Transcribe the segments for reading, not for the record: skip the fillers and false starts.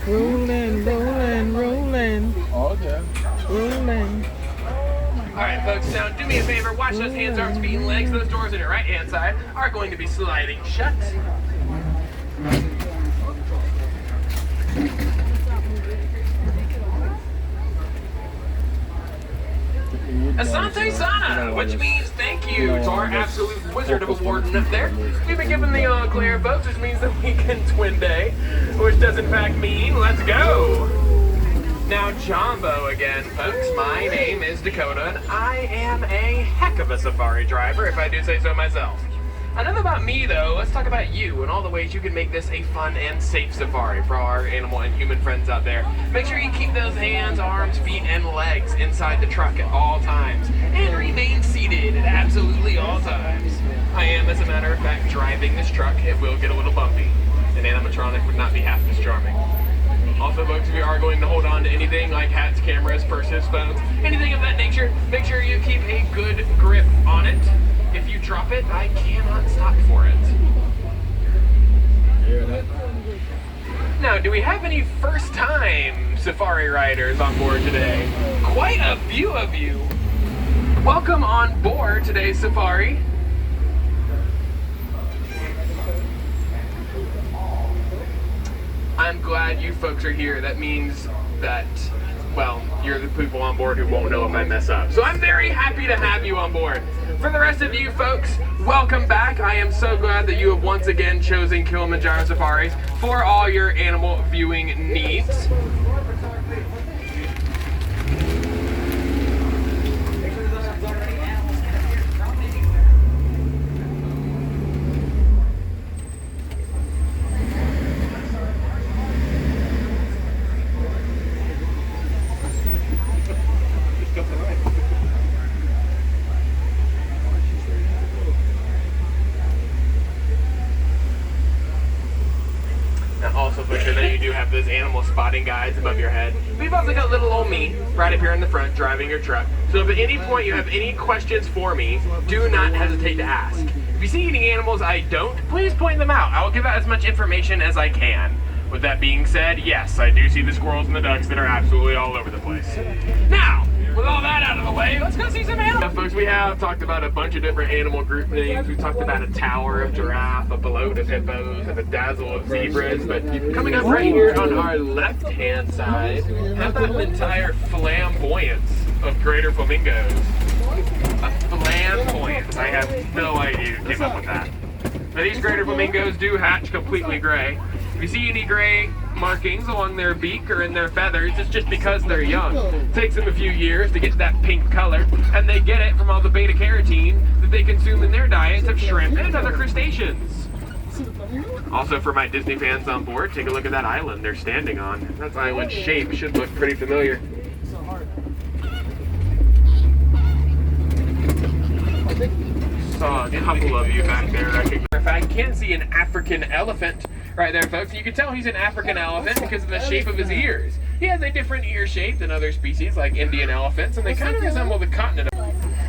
Rolling, rolling, rolling. Oh, yeah. Rolling. Alright folks, now do me a favor, watch those hands, arms, feet, and legs. Those doors on your right hand side are going to be sliding shut. Asante Sana, which means thank you to our absolute wizard of a warden up there. We've been given the all clear, folks, which means that we can twin day, which does in fact mean let's go. Now Jumbo again, folks. My name is Dakota, and I am a heck of a safari driver, if I do say so myself. Enough about me, though. Let's talk about you and all the ways you can make this a fun and safe safari for our animal and human friends out there. Make sure you keep those hands, arms, feet, and legs inside the truck at all times, and remain seated at absolutely all times. I am, as a matter of fact, driving this truck. It will get a little bumpy. An animatronic would not be half as charming. Also, folks, if you are going to hold on to anything like hats, cameras, purses, phones, anything of that nature, make sure you keep a good grip on it. If you drop it, I cannot stop for it. Now, do we have any first-time safari riders on board today? Quite a few of you. Welcome on board today's safari. I'm glad you folks are here. That means that, well, you're the people on board who won't know if I mess up. So I'm very happy to have you on board. For the rest of you folks, welcome back. I am so glad that you have once again chosen Kilimanjaro Safaris for all your animal viewing needs. Also, make sure that you do have those animal spotting guides above your head. We've also got little old me right up here in the front driving your truck. So if at any point you have any questions for me, do not hesitate to ask. If you see any animals I don't, please point them out. I will give out as much information as I can. With that being said, yes, I do see the squirrels and the ducks that are absolutely all over the place. Now, with all that out of the way, let's go see some animals. Now, folks, we have talked about a bunch of different animal group names. We've talked about a tower of giraffe, a bloat of hippos, and a dazzle of zebras. But coming up right here on our left-hand side, how about an entire flamboyance of greater flamingos? A flamboyance. I have no idea who came up with that. Now, these greater flamingos do hatch completely gray. If you see any gray markings along their beak or in their feathers, it's just because they're young. It takes them a few years to get that pink color, and they get it from all the beta carotene that they consume in their diets of shrimp and other crustaceans. Also, for my Disney fans on board, take a look at that island they're standing on. That island shape should look pretty familiar. Saw a couple of you back there. I can see an African elephant right there, folks. You can tell he's an African elephant because of the shape of his ears. He has a different ear shape than other species like Indian elephants, and they kind of resemble the continent.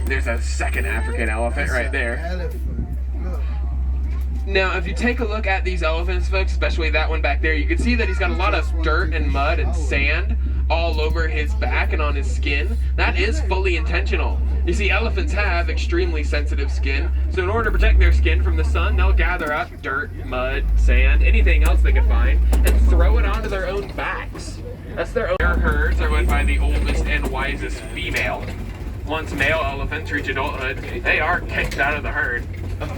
There's a second African elephant right there. Now, if you take a look at these elephants, folks, especially that one back there, you can see that he's got a lot of dirt and mud and sand all over his back and on his skin. That is fully intentional. You see, elephants have extremely sensitive skin, so in order to protect their skin from the sun, they'll gather up dirt, mud, sand, anything else they can find, and throw it onto their own backs. That's their own. Their herds are led by the oldest and wisest female. Once male elephants reach adulthood, they are kicked out of the herd.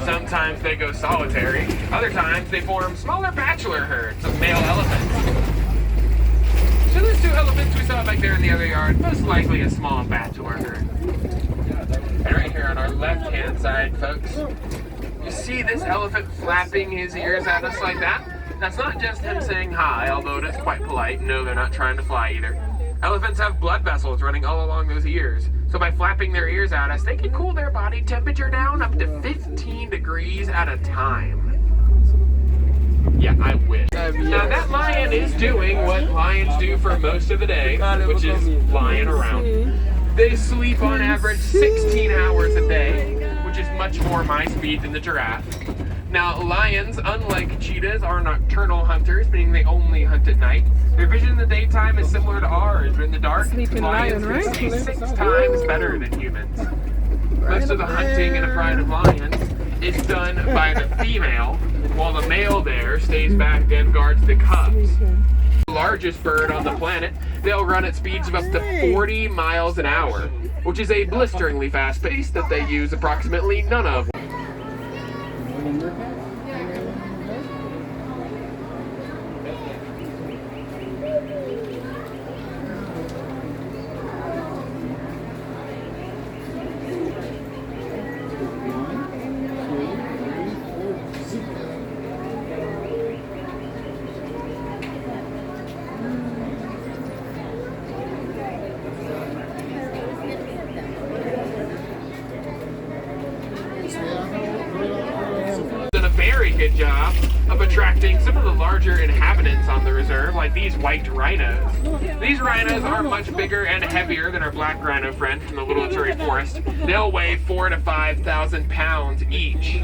Sometimes they go solitary, other times they form smaller bachelor herds of male elephants. So those two elephants we saw back there in the other yard, most likely a small bachelor herd. And right here on our left-hand side, folks, you see this elephant flapping his ears at us like that? That's not just him saying hi, although it is quite polite. No, they're not trying to fly either. Elephants have blood vessels running all along those ears. So by flapping their ears at us, they can cool their body temperature down up to 15 degrees at a time. Yeah, I wish. Now that lion is doing what lions do for most of the day, which is lying around. They sleep on average 16 hours a day, which is much more my speed than the giraffe. Now, lions, unlike cheetahs, are nocturnal hunters, meaning they only hunt at night. Their vision in the daytime is similar to ours, but in the dark, Sleeping lions lion, can right? see 6 times better than humans. Most of the hunting in a pride of lions is done by the female, while the male there stays back and guards the cubs. The largest bird on the planet, they'll run at speeds of up to 40 miles an hour, which is a blisteringly fast pace that they use approximately none of. Done a very good job of attracting some of the larger inhabitants on the reserve, like these white rhinos. These rhinos are much bigger and heavier than our black rhino friend from the Little Turi Forest. They'll weigh 4,000 to 5,000 pounds each.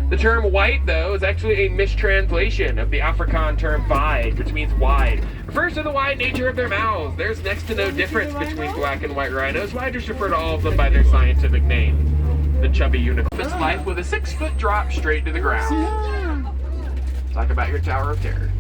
The term white, though, is actually a mistranslation of the Afrikaans term wide, which means wide. It refers to the wide nature of their mouths. There's next to no difference between black and white rhinos, so I just refer to all of them by their scientific name. The chubby unicorn. Its life with a 6-foot drop straight to the ground. Talk about your Tower of Terror.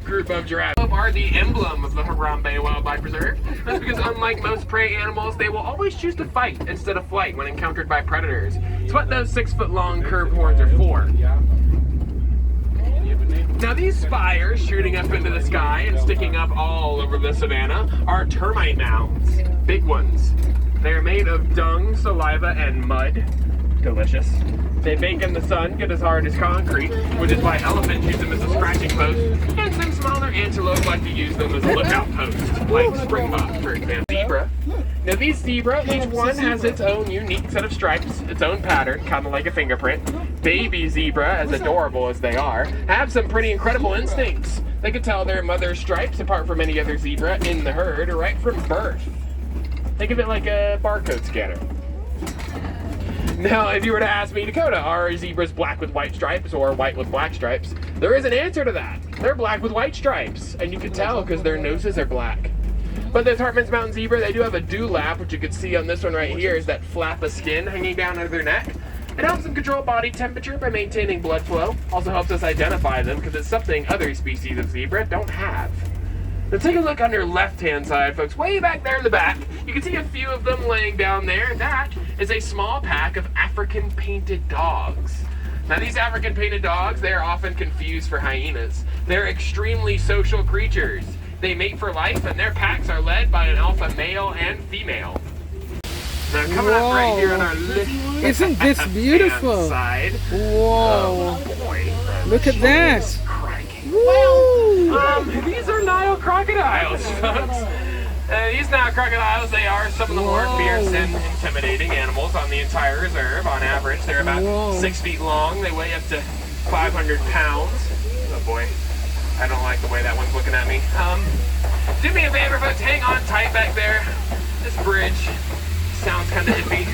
Group of giraffes are the emblem of the Harambe Wildlife Reserve. That's because unlike most prey animals, they will always choose to fight instead of flight when encountered by predators. It's what those 6-foot-long curved horns are for. Now these spires shooting up into the sky and sticking up all over the savannah are termite mounds. Big ones. They're made of dung, saliva, and mud. Delicious. They bake in the sun, get as hard as concrete, which is why elephants use them as a scratching post, and some smaller antelope like to use them as a lookout post, like springbok, for example. Zebra. Now these zebra, each one has its own unique set of stripes, its own pattern, kind of like a fingerprint. Baby zebra, as adorable as they are, have some pretty incredible instincts. They can tell their mother's stripes apart from any other zebra in the herd right from birth. Think of it like a barcode scanner. Now, if you were to ask me, Dakota, are zebras black with white stripes or white with black stripes? There is an answer to that. They're black with white stripes, and you can tell because their noses are black. But this Hartman's Mountain zebra, they do have a dewlap, which you can see on this one right here, is that flap of skin hanging down under their neck. It helps them control body temperature by maintaining blood flow. Also helps us identify them because it's something other species of zebra don't have. Now take a look on your left-hand side, folks. Way back there in the back, you can see a few of them laying down there. That is a small pack of African painted dogs. Now these African painted dogs, they are often confused for hyenas. They're extremely social creatures. They mate for life, and their packs are led by an alpha male and female. Now coming up right here on our Isn't this beautiful? Side. Whoa. Oh boy. Look at that. Woo. These are Nile crocodiles, folks. These Nile crocodiles, they are some of the more fierce and intimidating animals on the entire reserve. On average, they're about 6 feet long. They weigh up to 500 pounds. Oh boy, I don't like the way that one's looking at me. Do me a favor, folks, hang on tight back there. This bridge sounds kind of iffy.